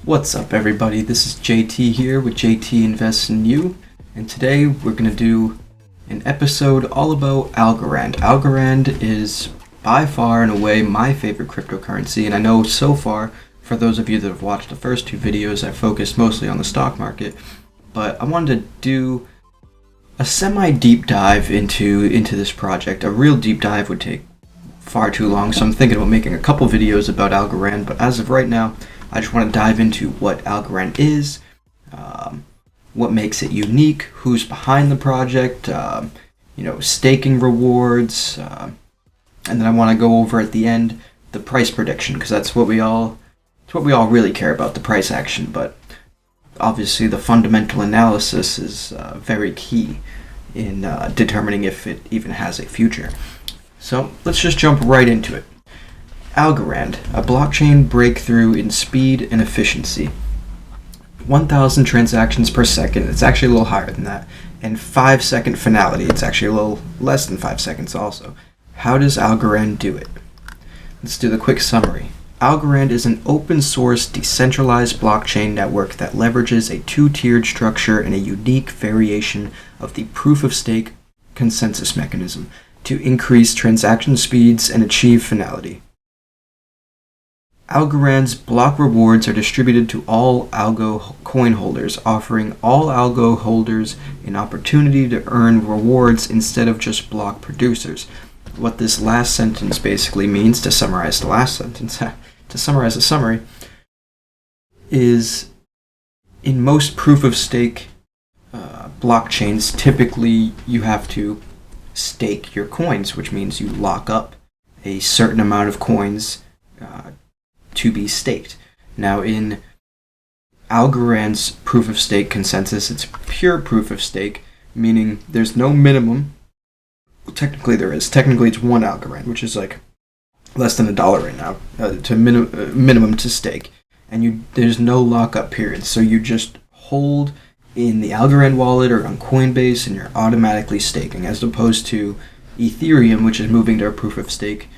What's up, everybody? This is JT here with JT Invests in You, and today we're going to do an episode all about Algorand. Algorand is by far and away my favorite cryptocurrency, and I know so far, for those of you that have watched the first two videos, I focused mostly on the stock market, but I wanted to do a semi-deep dive into this project. A real deep dive would take far too long, so I'm thinking about making a couple videos about Algorand, but as of right now, I just want to dive into what Algorand is, what makes it unique, who's behind the project, staking rewards, and then I want to go over at the end the price prediction, because that's what we all really care about, the price action. But obviously, the fundamental analysis is very key in determining if it even has a future. So let's just jump right into it. Algorand, a blockchain breakthrough in speed and efficiency. 1,000 transactions per second, it's actually a little higher than that, and 5-second finality, it's actually a little less than 5 seconds also. How does Algorand do it? Let's do the quick summary. Algorand is an open-source, decentralized blockchain network that leverages a two-tiered structure and a unique variation of the proof-of-stake consensus mechanism to increase transaction speeds and achieve finality. Algorand's block rewards are distributed to all Algo coin holders, offering all Algo holders an opportunity to earn rewards instead of just block producers. What this last sentence basically means, to summarize the last sentence, to summarize the summary, is in most proof-of-stake blockchains, typically you have to stake your coins, which means you lock up a certain amount of coins to be staked. Now, in Algorand's proof-of-stake consensus, it's pure proof-of-stake, meaning there's no minimum. Well, technically there is. Technically it's one Algorand, which is like less than $1 right now, to minimum to stake. And there's no lockup period, so you just hold in the Algorand wallet or on Coinbase and you're automatically staking, as opposed to Ethereum, which is moving to a proof-of-stake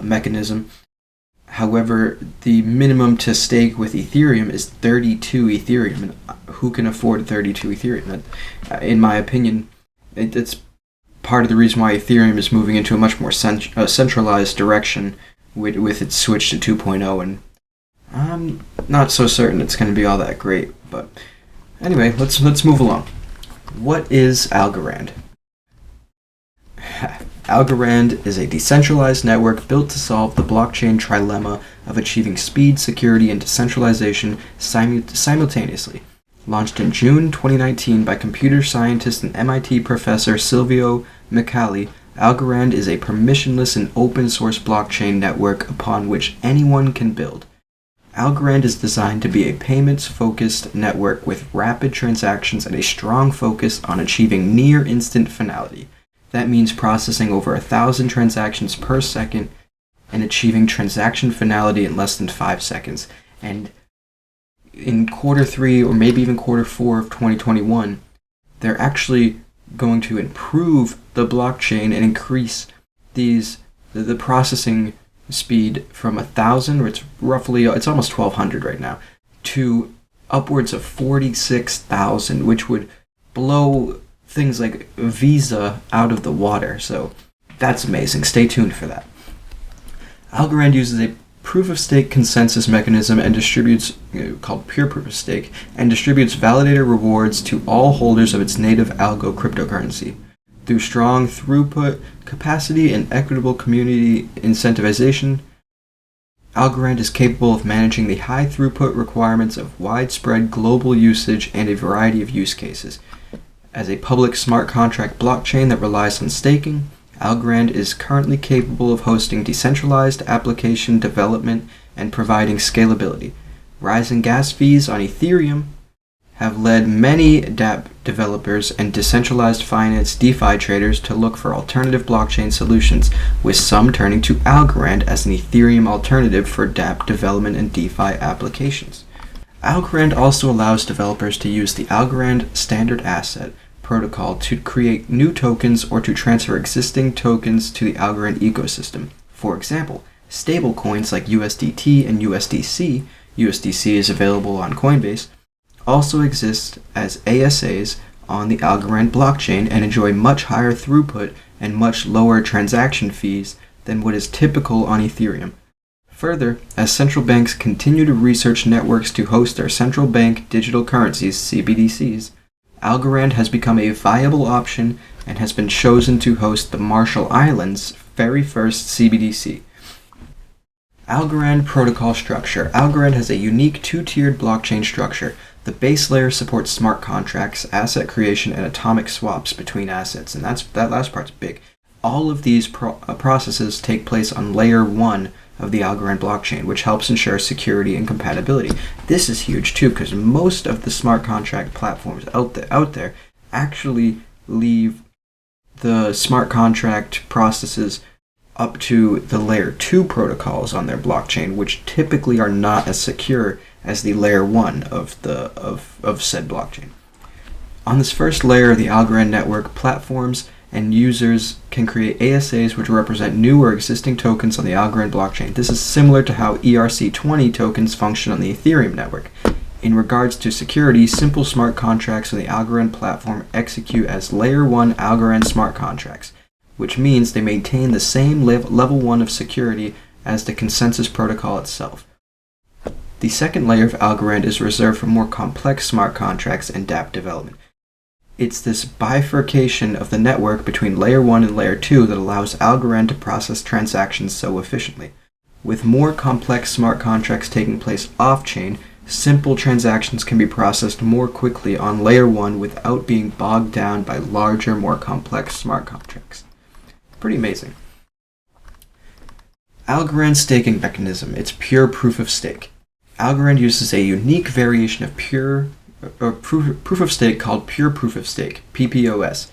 mechanism. However, the minimum to stake with Ethereum is 32 Ethereum, and who can afford 32 Ethereum? In my opinion, it's part of the reason why Ethereum is moving into a much more centralized direction with its switch to 2.0, and I'm not so certain it's going to be all that great. But anyway, let's move along. What is Algorand? Algorand is a decentralized network built to solve the blockchain trilemma of achieving speed, security, and decentralization simultaneously. Launched in June 2019 by computer scientist and MIT professor Silvio Micali, Algorand is a permissionless and open-source blockchain network upon which anyone can build. Algorand is designed to be a payments-focused network with rapid transactions and a strong focus on achieving near-instant finality. That means processing over 1,000 transactions per second and achieving transaction finality in less than 5 seconds. And in Q3 or maybe even Q4 of 2021, they're actually going to improve the blockchain and increase the processing speed from 1,000, it's almost 1,200 right now, to upwards of 46,000, which would blow things like Visa out of the water. So that's amazing. Stay tuned for that. Algorand uses a proof-of-stake consensus mechanism and distributes, called pure proof-of-stake, and distributes validator rewards to all holders of its native algo cryptocurrency. Through strong throughput capacity and equitable community incentivization, Algorand is capable of managing the high throughput requirements of widespread global usage and a variety of use cases. As a public smart contract blockchain that relies on staking, Algorand is currently capable of hosting decentralized application development and providing scalability. Rising gas fees on Ethereum have led many dApp developers and decentralized finance DeFi traders to look for alternative blockchain solutions, with some turning to Algorand as an Ethereum alternative for dApp development and DeFi applications. Algorand also allows developers to use the Algorand Standard Asset protocol to create new tokens or to transfer existing tokens to the Algorand ecosystem. For example, stablecoins like USDT and USDC USDC is available on Coinbase, also exist as ASAs on the Algorand blockchain and enjoy much higher throughput and much lower transaction fees than what is typical on Ethereum. Further, as central banks continue to research networks to host their central bank digital currencies, CBDCs, Algorand has become a viable option and has been chosen to host the Marshall Islands' very first CBDC. Algorand protocol structure. Algorand has a unique two-tiered blockchain structure. The base layer supports smart contracts, asset creation, and atomic swaps between assets, and that last part's big. All of these processes take place on layer 1 of the Algorand blockchain, which helps ensure security and compatibility. This is huge too, because most of the smart contract platforms out there actually leave the smart contract processes up to the layer 2 protocols on their blockchain, which typically are not as secure as the layer 1 of said blockchain. On this first layer of the Algorand network, platforms and users can create ASAs which represent new or existing tokens on the Algorand blockchain. This is similar to how ERC20 tokens function on the Ethereum network. In regards to security, simple smart contracts on the Algorand platform execute as layer 1 Algorand smart contracts, which means they maintain the same level 1 of security as the consensus protocol itself. The second layer of Algorand is reserved for more complex smart contracts and dApp development. It's this bifurcation of the network between layer 1 and layer 2 that allows Algorand to process transactions so efficiently. With more complex smart contracts taking place off-chain, simple transactions can be processed more quickly on layer 1 without being bogged down by larger, more complex smart contracts. Pretty amazing. Algorand staking mechanism. It's pure proof of stake. Algorand uses a unique variation of proof of stake called pure proof of stake, PPOS.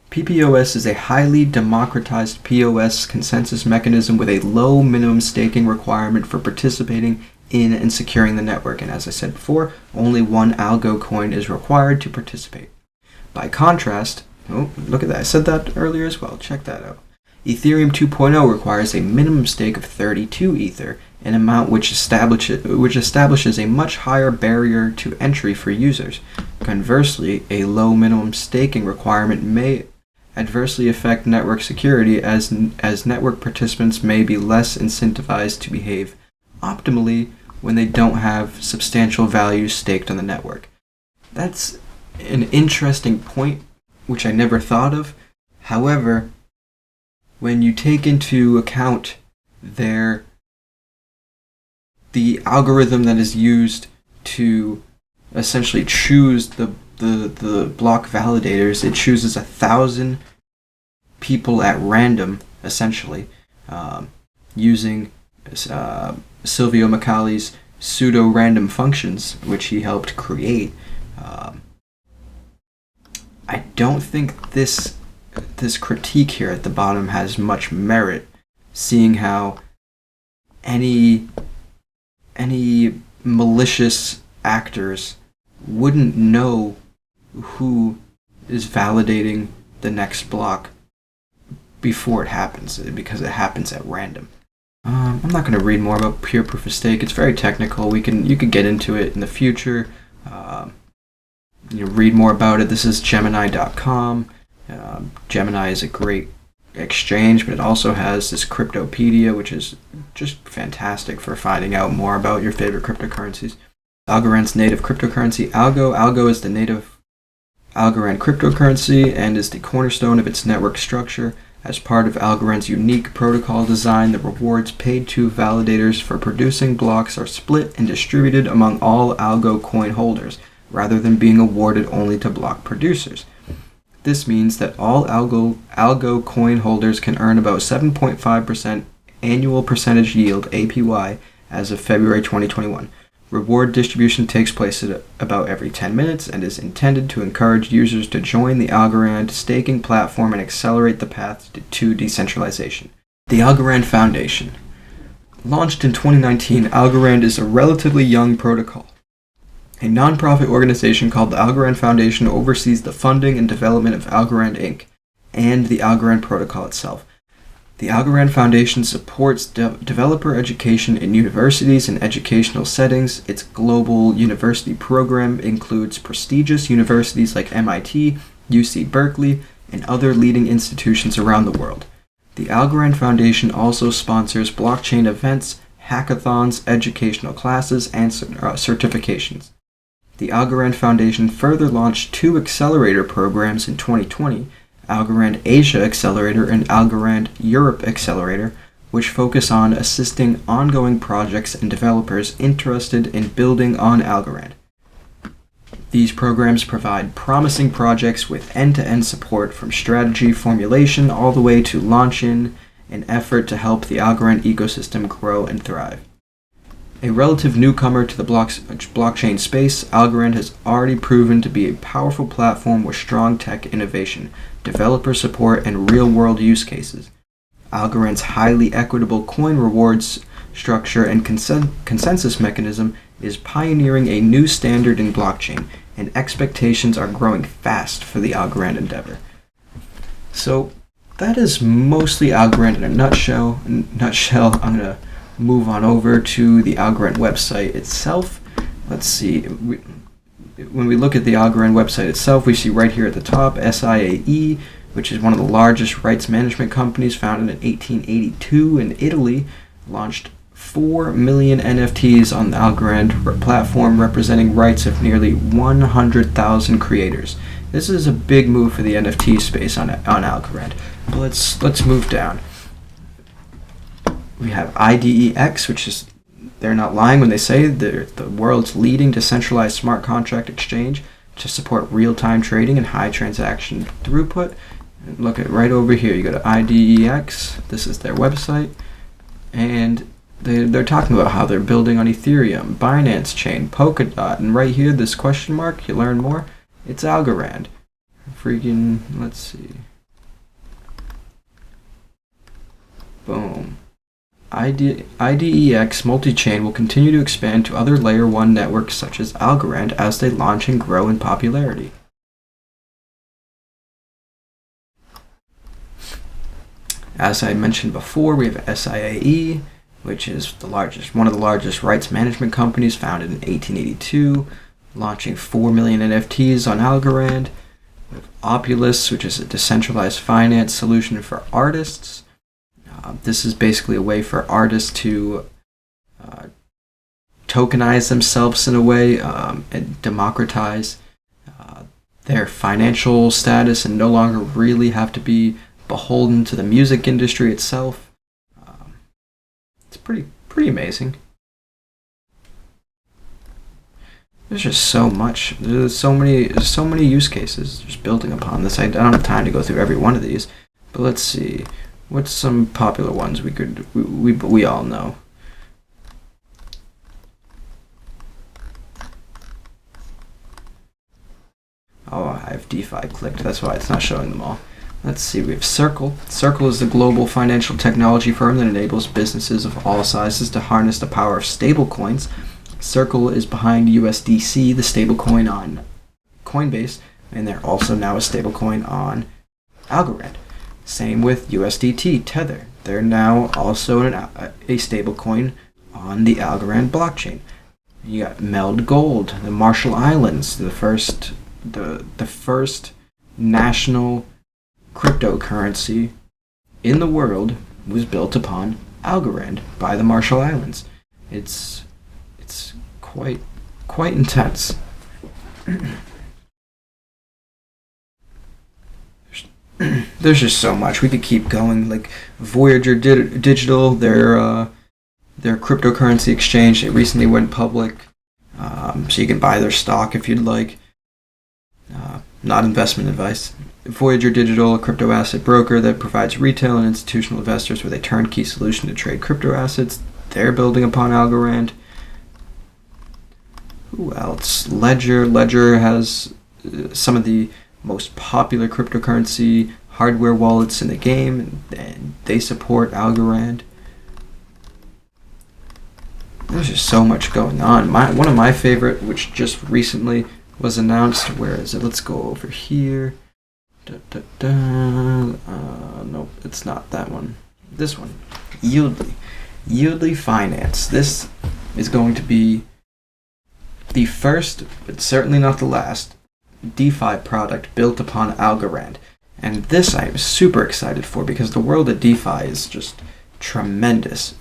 PPOS is a highly democratized POS consensus mechanism with a low minimum staking requirement for participating in and securing the network, and as I said before, only one algo coin is required to participate. By contrast, oh, look at that, I said that earlier as well, check that out. Ethereum 2.0 requires a minimum stake of 32 Ether, an amount which establishes a much higher barrier to entry for users. Conversely, a low minimum staking requirement may adversely affect network security as network participants may be less incentivized to behave optimally when they don't have substantial value staked on the network. That's an interesting point which I never thought of. However, when you take into account the algorithm that is used to essentially choose the block validators, it chooses 1,000 people at random, essentially, using Silvio Macali's pseudo-random functions, which he helped create. I don't think this critique here at the bottom has much merit, seeing how any malicious actors wouldn't know who is validating the next block before it happens, because it happens at random. I'm not going to read more about pure proof of stake. It's very technical. You could get into it in the future. Read more about it. This is Gemini.com. Gemini is a great exchange, but it also has this Cryptopedia, which is just fantastic for finding out more about your favorite cryptocurrencies. Algorand's native cryptocurrency, Algo. Algo is the native Algorand cryptocurrency and is the cornerstone of its network structure. As part of Algorand's unique protocol design, the rewards paid to validators for producing blocks are split and distributed among all Algo coin holders, rather than being awarded only to block producers. This means that all Algo coin holders can earn about 7.5% annual percentage yield, APY, as of February 2021. Reward distribution takes place at about every 10 minutes and is intended to encourage users to join the Algorand staking platform and accelerate the path to decentralization. The Algorand Foundation. Launched in 2019, Algorand is a relatively young protocol. A non-profit organization called the Algorand Foundation oversees the funding and development of Algorand Inc. and the Algorand protocol itself. The Algorand Foundation supports developer education in universities and educational settings. Its global university program includes prestigious universities like MIT, UC Berkeley, and other leading institutions around the world. The Algorand Foundation also sponsors blockchain events, hackathons, educational classes, and certifications. The Algorand Foundation further launched 2 accelerator programs in 2020, Algorand Asia Accelerator and Algorand Europe Accelerator, which focus on assisting ongoing projects and developers interested in building on Algorand. These programs provide promising projects with end-to-end support from strategy formulation all the way to launch in an effort to help the Algorand ecosystem grow and thrive. A relative newcomer to the blockchain space, Algorand has already proven to be a powerful platform with strong tech innovation, developer support, and real-world use cases. Algorand's highly equitable coin rewards structure and consensus mechanism is pioneering a new standard in blockchain, and expectations are growing fast for the Algorand endeavor. So that is mostly Algorand in a nutshell. I'm going to move on over to the Algorand website itself. Let's see. When we look at the Algorand website itself, we see right here at the top SIAE, which is one of the largest rights management companies, founded in 1882 in Italy, launched 4 million NFTs on the Algorand platform, representing rights of nearly 100,000 creators. This is a big move for the NFT space on Algorand. But let's move down. We have IDEX, which is, they're not lying when they say they're the world's leading decentralized smart contract exchange to support real-time trading and high transaction throughput. Look at right over here. You go to IDEX. This is their website, and they're talking about how they're building on Ethereum, Binance Chain, Polkadot, and right here, this question mark. You learn more. It's Algorand. Freaking. Let's see. Boom. IDEX multi-chain will continue to expand to other Layer 1 networks such as Algorand as they launch and grow in popularity. As I mentioned before, we have SIAE, which is one of the largest rights management companies, founded in 1882, launching 4 million NFTs on Algorand. We have Opulus, which is a decentralized finance solution for artists. This is basically a way for artists to tokenize themselves in a way and democratize their financial status and no longer really have to be beholden to the music industry itself. It's pretty amazing. There's just so much. There's so many use cases just building upon this. I don't have time to go through every one of these, but let's see. What's some popular ones we all know? Oh, I have DeFi clicked. That's why it's not showing them all. Let's see. We have Circle. Circle is the global financial technology firm that enables businesses of all sizes to harness the power of stablecoins. Circle is behind USDC, the stablecoin on Coinbase, and they're also now a stablecoin on Algorand. Same with USDT, Tether. They're now also a stablecoin on the Algorand blockchain. You got Meld Gold, the Marshall Islands, the first national cryptocurrency in the world was built upon Algorand by the Marshall Islands. It's quite intense. There's just so much. We could keep going. Like Voyager Digital, their cryptocurrency exchange, it recently went public, so you can buy their stock if you'd like. Not investment advice. Voyager Digital, a crypto asset broker that provides retail and institutional investors with a turnkey solution to trade crypto assets. They're building upon Algorand. Who else? Ledger. Ledger has some of the most popular cryptocurrency hardware wallets in the game, and they support Algorand. There's just so much going on. One of my favorite, which just recently was announced, where is it? Let's go over here. Nope, it's not that one. this one, Yieldly. Yieldly Finance. This is going to be the first, but certainly not the last, DeFi product built upon Algorand. And this I am super excited for because the world of DeFi is just tremendous.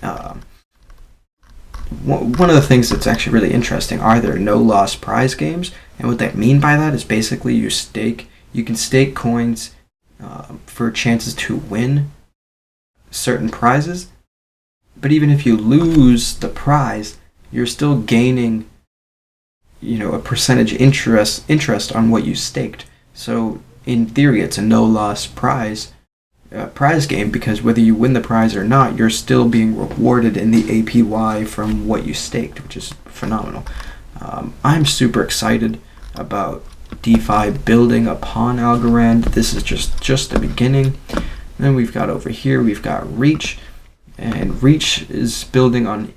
One of the things that's actually really interesting are there no-loss prize games, and what they mean by that is basically you can stake coins for chances to win certain prizes, but even if you lose the prize, you're still gaining, a percentage interest on what you staked. So in theory, it's a no-loss prize game because whether you win the prize or not, you're still being rewarded in the APY from what you staked, which is phenomenal. I'm super excited about DeFi building upon Algorand. This is just the beginning. Then we've got over here, we've got Reach, and Reach is building on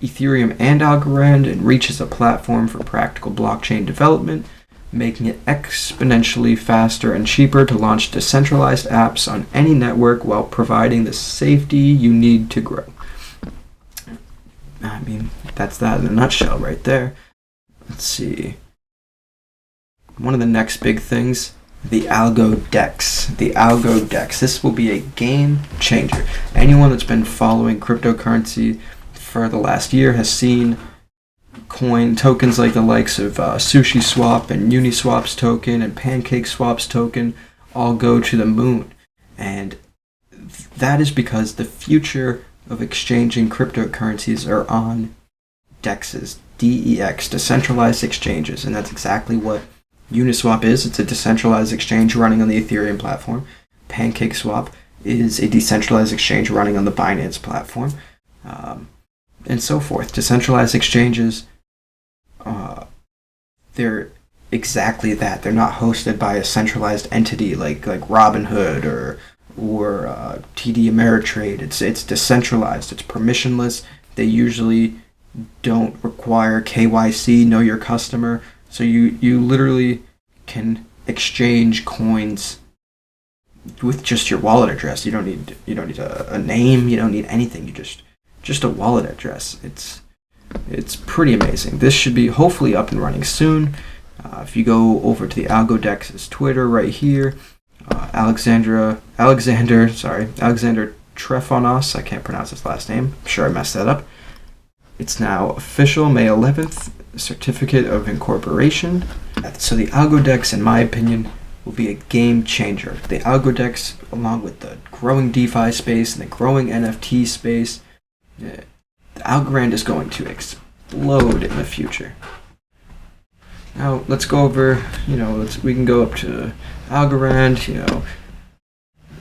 Ethereum and Algorand, and Reach is a platform for practical blockchain development, making it exponentially faster and cheaper to launch decentralized apps on any network while providing the safety you need to grow. I mean, that's that in a nutshell right there. Let's see. One of the next big things, the Algo Dex. The Algo Dex. This will be a game changer. Anyone that's been following cryptocurrency for the last year has seen coin tokens like the likes of SushiSwap and Uniswap's token and PancakeSwap's token all go to the moon. And that is because the future of exchanging cryptocurrencies are on DEXs, DEX, decentralized exchanges, and that's exactly what Uniswap is. It's a decentralized exchange running on the Ethereum platform. PancakeSwap is a decentralized exchange running on the Binance platform, and so forth. Decentralized exchanges, they're exactly that. They're not hosted by a centralized entity like Robinhood or TD Ameritrade. It's decentralized. It's permissionless. They usually don't require KYC, know your customer. So you literally can exchange coins with just your wallet address. You don't need a name. You don't need anything. You just a wallet address. It's pretty amazing. This should be hopefully up and running soon. If you go over to the AlgoDex's Twitter right here, Alexander Trefonos, I can't pronounce his last name. I'm sure I messed that up. It's now official, May 11th, certificate of incorporation. So the AlgoDex, in my opinion, will be a game changer. The AlgoDex, along with the growing DeFi space and the growing NFT space, the Algorand is going to explode in the future. Now let's go over, we can go up to Algorand,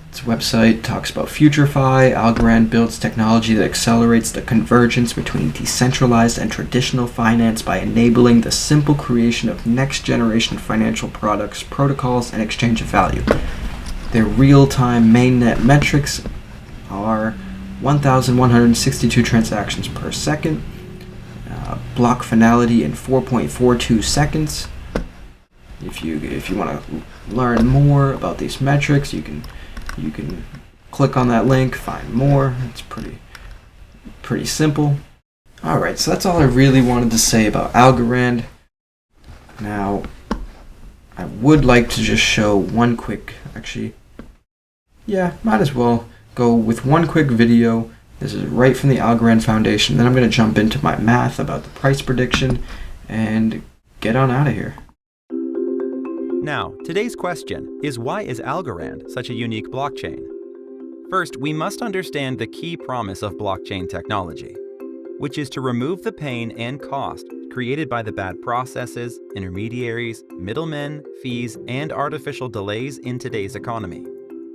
its website talks about FutureFi. Algorand builds technology that accelerates the convergence between decentralized and traditional finance by enabling the simple creation of next-generation financial products, protocols, and exchange of value. Their real-time mainnet metrics are 1,162 transactions per second, block finality in 4.42 seconds. If you want to learn more about these metrics, you can click on that link, find more. It's pretty simple. All right, so that's all I really wanted to say about Algorand. Now, I would like to just show one quick, might as well go with one quick video. This is right from the Algorand Foundation. Then I'm going to jump into my math about the price prediction and get on out of here. Now, today's question is, why is Algorand such a unique blockchain? First, we must understand the key promise of blockchain technology, which is to remove the pain and cost created by the bad processes, intermediaries, middlemen, fees, and artificial delays in today's economy.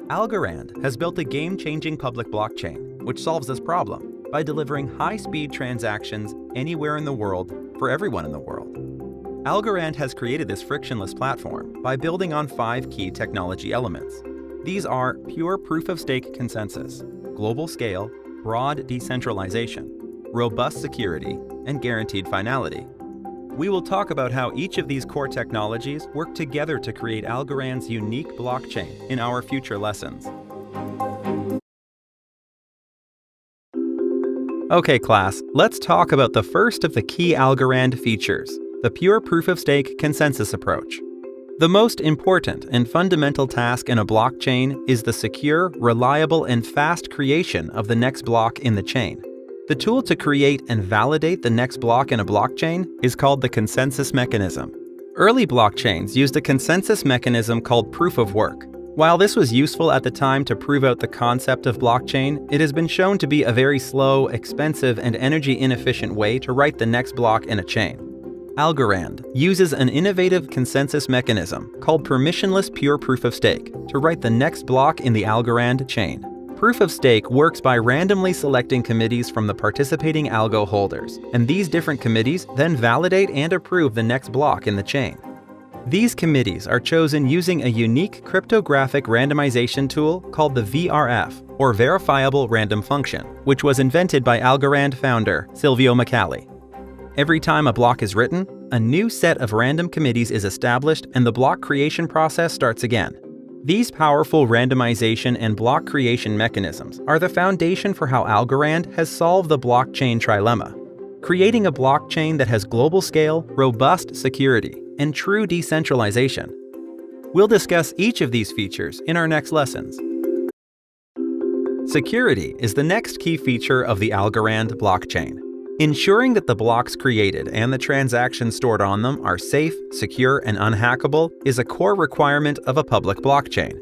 Algorand has built a game-changing public blockchain which solves this problem by delivering high-speed transactions anywhere in the world for everyone in the world. Algorand has created this frictionless platform by building on 5 key technology elements. These are pure proof-of-stake consensus, global scale, broad decentralization, robust security, and guaranteed finality. We will talk about how each of these core technologies work together to create Algorand's unique blockchain in our future lessons. Okay, class, let's talk about the first of the key Algorand features, the pure proof-of-stake consensus approach. The most important and fundamental task in a blockchain is the secure, reliable, and fast creation of the next block in the chain. The tool to create and validate the next block in a blockchain is called the consensus mechanism. Early blockchains used a consensus mechanism called proof of work. While this was useful at the time to prove out the concept of blockchain, it has been shown to be a very slow, expensive, and energy-inefficient way to write the next block in a chain. Algorand uses an innovative consensus mechanism called permissionless pure proof-of-stake to write the next block in the Algorand chain. Proof-of-stake works by randomly selecting committees from the participating algo holders, and these different committees then validate and approve the next block in the chain. These committees are chosen using a unique cryptographic randomization tool called the VRF, or Verifiable Random Function, which was invented by Algorand founder Silvio Micali. Every time a block is written, a new set of random committees is established and the block creation process starts again. These powerful randomization and block creation mechanisms are the foundation for how Algorand has solved the blockchain trilemma, creating a blockchain that has global scale, robust security, and true decentralization. We'll discuss each of these features in our next lessons. Security is the next key feature of the Algorand blockchain. Ensuring that the blocks created and the transactions stored on them are safe, secure, and unhackable is a core requirement of a public blockchain.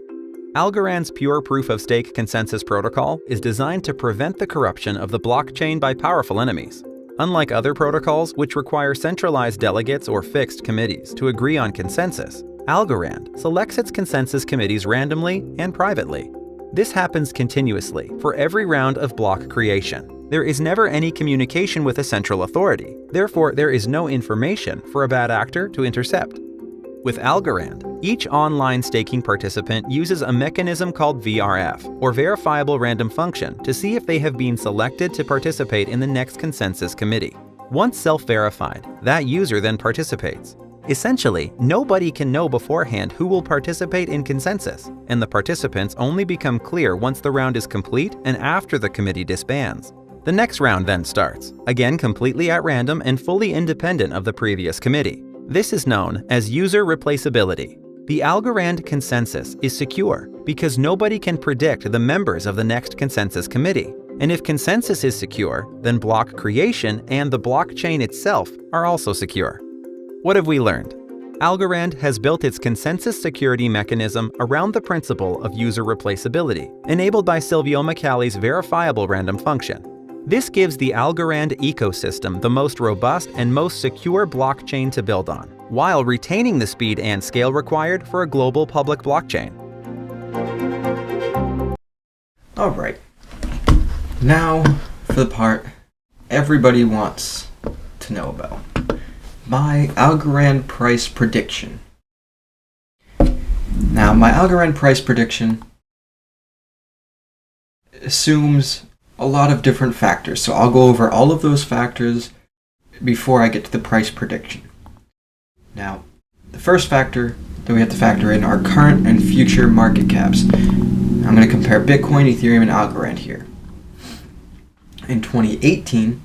Algorand's pure proof-of-stake consensus protocol is designed to prevent the corruption of the blockchain by powerful enemies. Unlike other protocols, which require centralized delegates or fixed committees to agree on consensus, Algorand selects its consensus committees randomly and privately. This happens continuously for every round of block creation. There is never any communication with a central authority. Therefore, there is no information for a bad actor to intercept. With Algorand, each online staking participant uses a mechanism called VRF, or Verifiable Random Function, to see if they have been selected to participate in the next consensus committee. Once self-verified, that user then participates. Essentially, nobody can know beforehand who will participate in consensus, and the participants only become clear once the round is complete and after the committee disbands. The next round then starts, again completely at random and fully independent of the previous committee. This is known as user replaceability. The Algorand consensus is secure because nobody can predict the members of the next consensus committee. And if consensus is secure, then block creation and the blockchain itself are also secure. What have we learned? Algorand has built its consensus security mechanism around the principle of user replaceability, enabled by Silvio Micali's verifiable random function. This gives the Algorand ecosystem the most robust and most secure blockchain to build on, while retaining the speed and scale required for a global public blockchain. All right. Now for the part everybody wants to know about. My Algorand price prediction. Now, my Algorand price prediction assumes a lot of different factors, so I'll go over all of those factors before I get to the price prediction. Now, the first factor that we have to factor in are current and future market caps. I'm going to compare Bitcoin, Ethereum, and Algorand here. In 2018,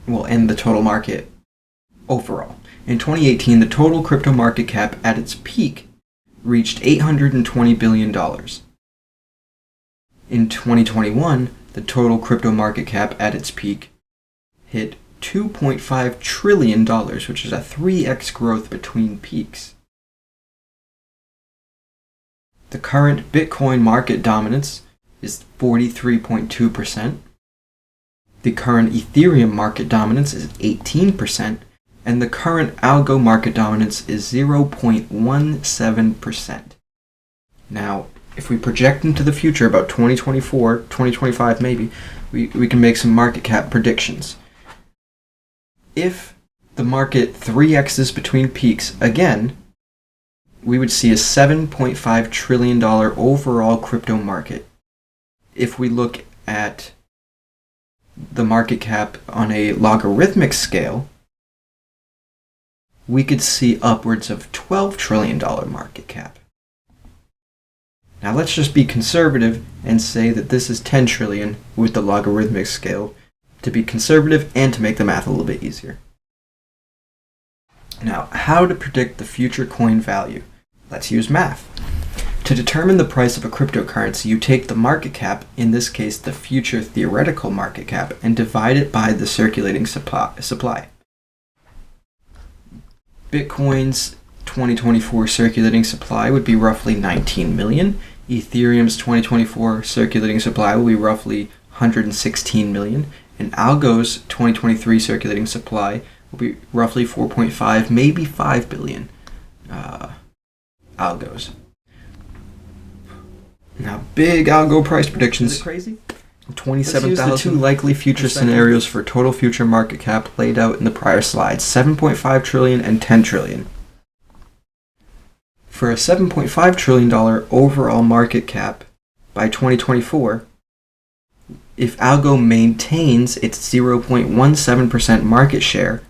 we'll end the total market overall. In 2018, the total crypto market cap at its peak reached $820 billion. In 2021, the total crypto market cap at its peak hit $2.5 trillion, which is a 3x growth between peaks. The current Bitcoin market dominance is 43.2%. The current Ethereum market dominance is 18%, and the current algo market dominance is 0.17%. Now, if we project into the future, about 2024, 2025 maybe, we can make some market cap predictions. If the market 3x's between peaks again, we would see a $7.5 trillion overall crypto market. If we look at the market cap on a logarithmic scale, we could see upwards of $12 trillion market cap. Now let's just be conservative and say that this is 10 trillion with the logarithmic scale, to be conservative and to make the math a little bit easier. Now, how to predict the future coin value? Let's use math. To determine the price of a cryptocurrency, you take the market cap, in this case the future theoretical market cap, and divide it by the circulating supply. Bitcoin's 2024 circulating supply would be roughly 19 million. Ethereum's 2024 circulating supply will be roughly 116 million. And Algo's 2023 circulating supply will be roughly 4.5, maybe 5 billion Algos. Now, big Algo price predictions. Is it crazy? 27,000 the two likely future scenarios for total future market cap laid out in the prior slides, 7.5 trillion and 10 trillion. For a $7.5 trillion overall market cap by 2024, if Algo maintains its 0.17% market share,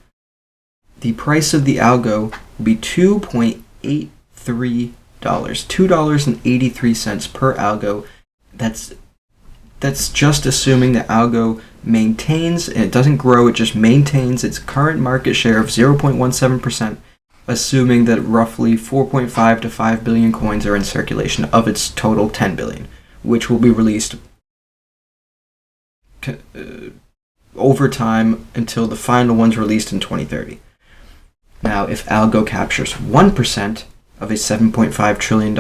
the price of the Algo will be $2.83, $2.83 per Algo. That's just assuming that Algo maintains, and it doesn't grow, it just maintains its current market share of 0.17%, assuming that roughly 4.5 to 5 billion coins are in circulation of its total 10 billion, which will be released over time until the final one's released in 2030. Now, if Algo captures 1% of a $7.5 trillion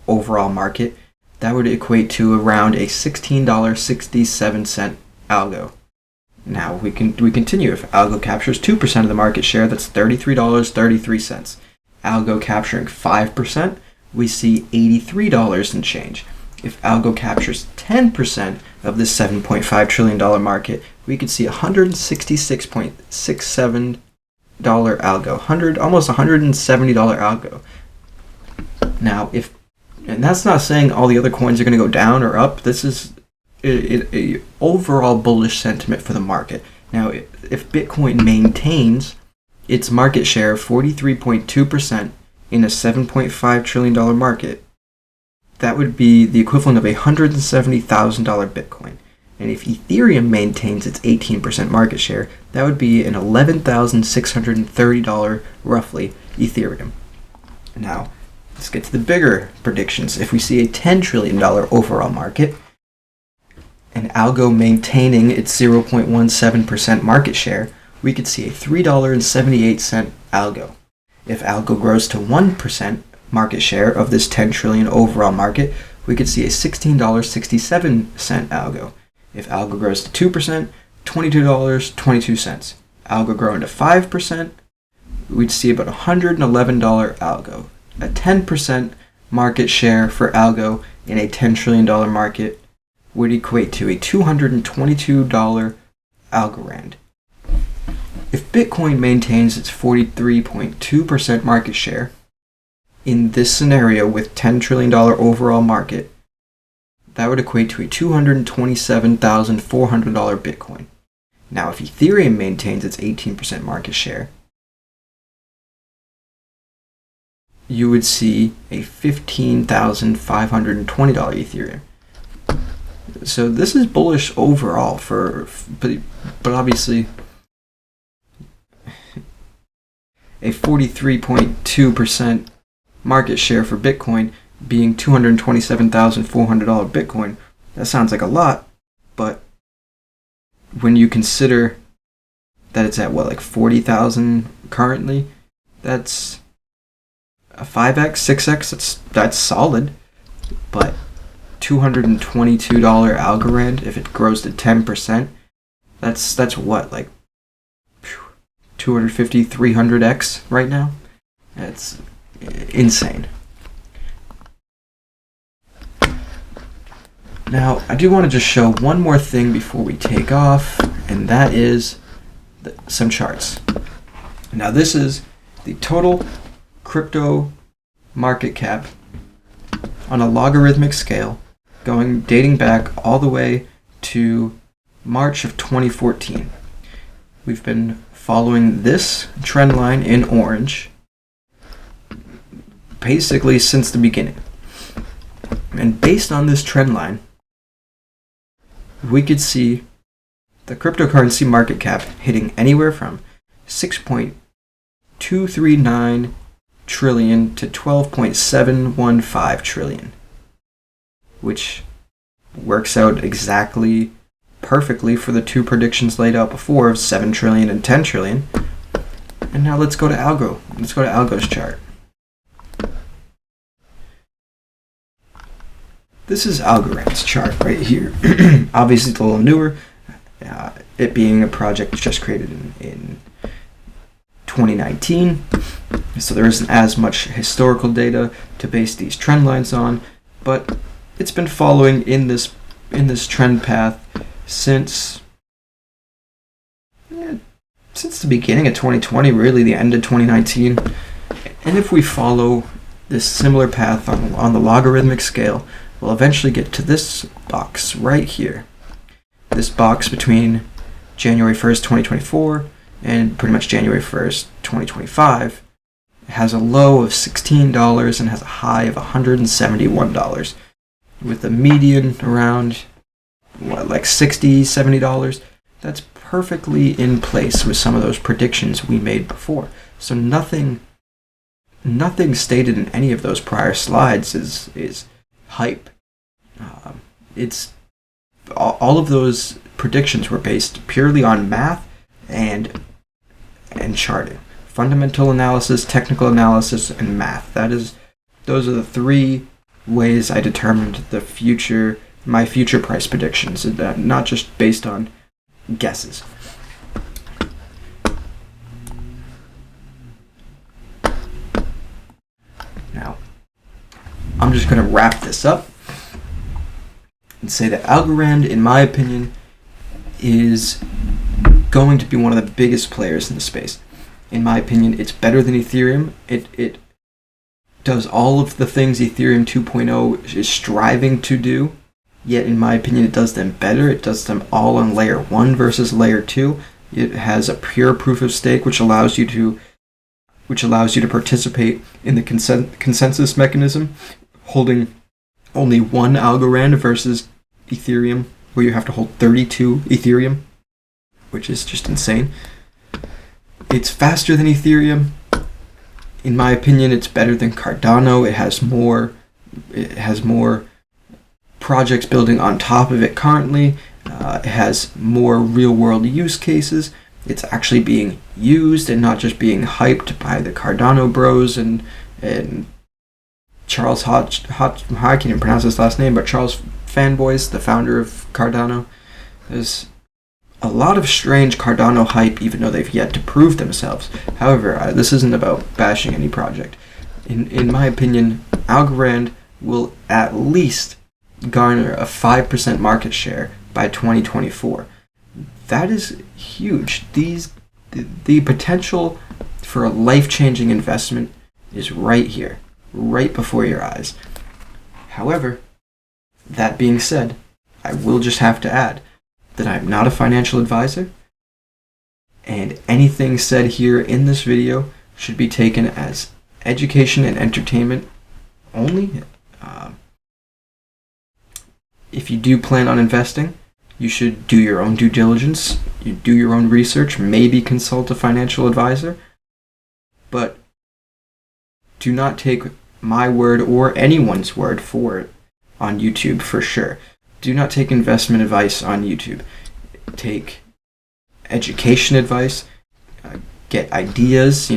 overall market, that would equate to around a $16.67 Algo. Now we continue. If Algo captures 2% of the market share, that's $33.33. Algo capturing 5%, we see $83 and change. If Algo captures 10% of this $7.5 trillion market, we could see $166.67 Algo, almost $170 Algo. Now, and that's not saying all the other coins are going to go down or up. This is a overall bullish sentiment for the market. Now, if Bitcoin maintains its market share of 43.2% in a $7.5 trillion market, that would be the equivalent of a $170,000 Bitcoin. And if Ethereum maintains its 18% market share, that would be an $11,630 roughly Ethereum. Now, let's get to the bigger predictions. If we see a $10 trillion overall market, and Algo maintaining its 0.17% market share, we could see a $3.78 Algo. If Algo grows to 1% market share of this 10 trillion overall market, we could see a $16.67 Algo. If Algo grows to 2%, $22.22. Algo growing to 5%, we'd see about $111 Algo. A 10% market share for Algo in a $10 trillion market would equate to a $222 Algorand. If Bitcoin maintains its 43.2% market share in this scenario with $10 trillion overall market, that would equate to a $227,400 Bitcoin. Now, if Ethereum maintains its 18% market share, you would see a $15,520 Ethereum. So this is bullish overall but obviously a 43.2% market share for Bitcoin being $227,400 Bitcoin, that sounds like a lot, but when you consider that it's at like 40,000 currently, that's a 5x, 6x, that's solid. But $222 Algorand, if it grows to 10%, that's what, like 250, 300x right now? That's insane. Now, I do want to just show one more thing before we take off, and that is some charts. Now, this is the total crypto market cap on a logarithmic scale, dating back all the way to March of 2014. We've been following this trend line in orange basically since the beginning. And based on this trend line, we could see the cryptocurrency market cap hitting anywhere from 6.239 trillion to 12.715 trillion, which works out exactly perfectly for the two predictions laid out before of 7 trillion and 10 trillion. And now let's go to Algo. Let's go to Algo's chart. This is Algorand's chart right here. Obviously it's a little newer, it being a project just created in 2019, so there isn't as much historical data to base these trend lines on, but it's been following in this trend path since the beginning of 2020, really the end of 2019. And if we follow this similar path on the logarithmic scale, we'll eventually get to this box right here. This box between January 1st, 2024 and pretty much January 1st, 2025 has a low of $16 and has a high of $171, with a median around like $60, $70. That's perfectly in place with some of those predictions we made before. So nothing stated in any of those prior slides is hype. It's all of those predictions were based purely on math and charting. Fundamental analysis, technical analysis, and math. Those are the three ways I determined my future price predictions, not just based on guesses. Now, I'm just going to wrap this up and say that Algorand, in my opinion, is going to be one of the biggest players in the space. In my opinion, it's better than Ethereum. It does all of the things Ethereum 2.0 is striving to do, yet in my opinion it does them better. It does them all on layer 1 versus layer 2. It has a pure proof of stake, which allows you to participate in the consensus mechanism, holding only one Algorand versus Ethereum, where you have to hold 32 Ethereum, which is just insane. It's faster than Ethereum. In my opinion, it's better than Cardano. It has more projects building on top of it currently. It has more real-world use cases. It's actually being used and not just being hyped by the Cardano bros and Charles I can't even pronounce his last name, but Charles Fanboys, the founder of Cardano. There's a lot of strange Cardano hype, even though they've yet to prove themselves. However, this isn't about bashing any project. In my opinion, Algorand will at least garner a 5% market share by 2024. That is huge. The potential for a life-changing investment is right here, right before your eyes. However, that being said, I will just have to add that I'm not a financial advisor, and anything said here in this video should be taken as education and entertainment only. If you do plan on investing, you should do your own due diligence, you do your own research, maybe consult a financial advisor, but do not take my word or anyone's word for it on YouTube for sure. Do not take investment advice on YouTube. Take education advice, get ideas,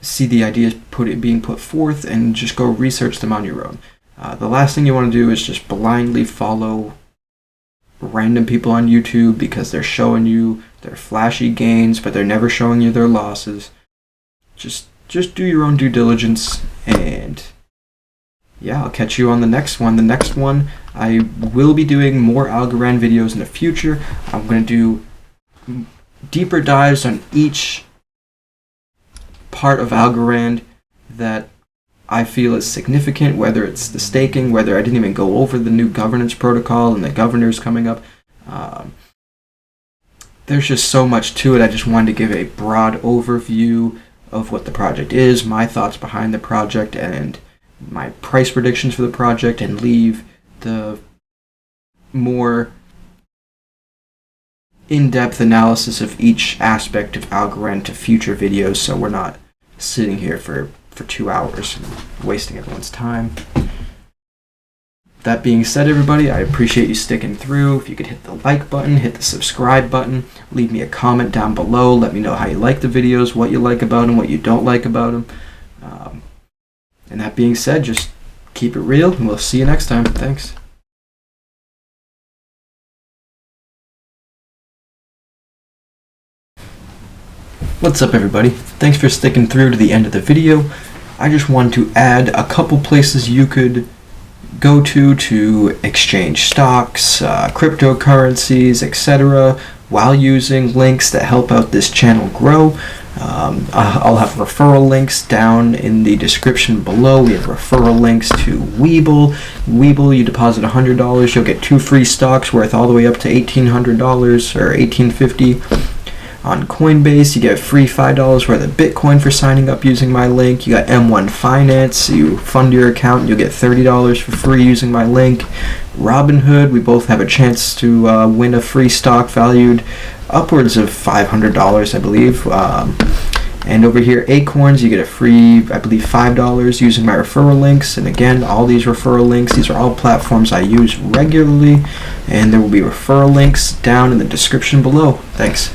see the ideas being put forth, and just go research them on your own. The last thing you want to do is just blindly follow random people on YouTube because they're showing you their flashy gains, but they're never showing you their losses. Just do your own due diligence, and yeah, I'll catch you on the next one. The next one, I will be doing more Algorand videos in the future. I'm going to do deeper dives on each part of Algorand that I feel is significant, whether it's the staking, whether I didn't even go over the new governance protocol and the governors coming up. There's just so much to it. I just wanted to give a broad overview of what the project is, my thoughts behind the project, and my price predictions for the project, and leave the more in-depth analysis of each aspect of Algorand to future videos, so we're not sitting here for 2 hours and wasting everyone's time. That being said, everybody, I appreciate you sticking through. If you could hit the like button, hit the subscribe button, leave me a comment down below, let me know how you like the videos, what you like about them, what you don't like about them. And that being said, just keep it real, and we'll see you next time. Thanks. What's up, everybody? Thanks for sticking through to the end of the video. I just wanted to add a couple places you could go to exchange stocks, cryptocurrencies, etc., while using links that help out this channel grow. I'll have referral links down in the description below. We have referral links to Webull. Webull, you deposit $100, you'll get 2 free stocks worth all the way up to $1,800 or $1,850. On Coinbase, you get free $5 worth of Bitcoin for signing up using my link. You got M1 Finance, you fund your account, you'll get $30 for free using my link. Robinhood, we both have a chance to win a free stock valued upwards of $500, I believe. And over here, Acorns, you get a free, I believe, $5 using my referral links. And again, all these referral links, these are all platforms I use regularly. And there will be referral links down in the description below. Thanks.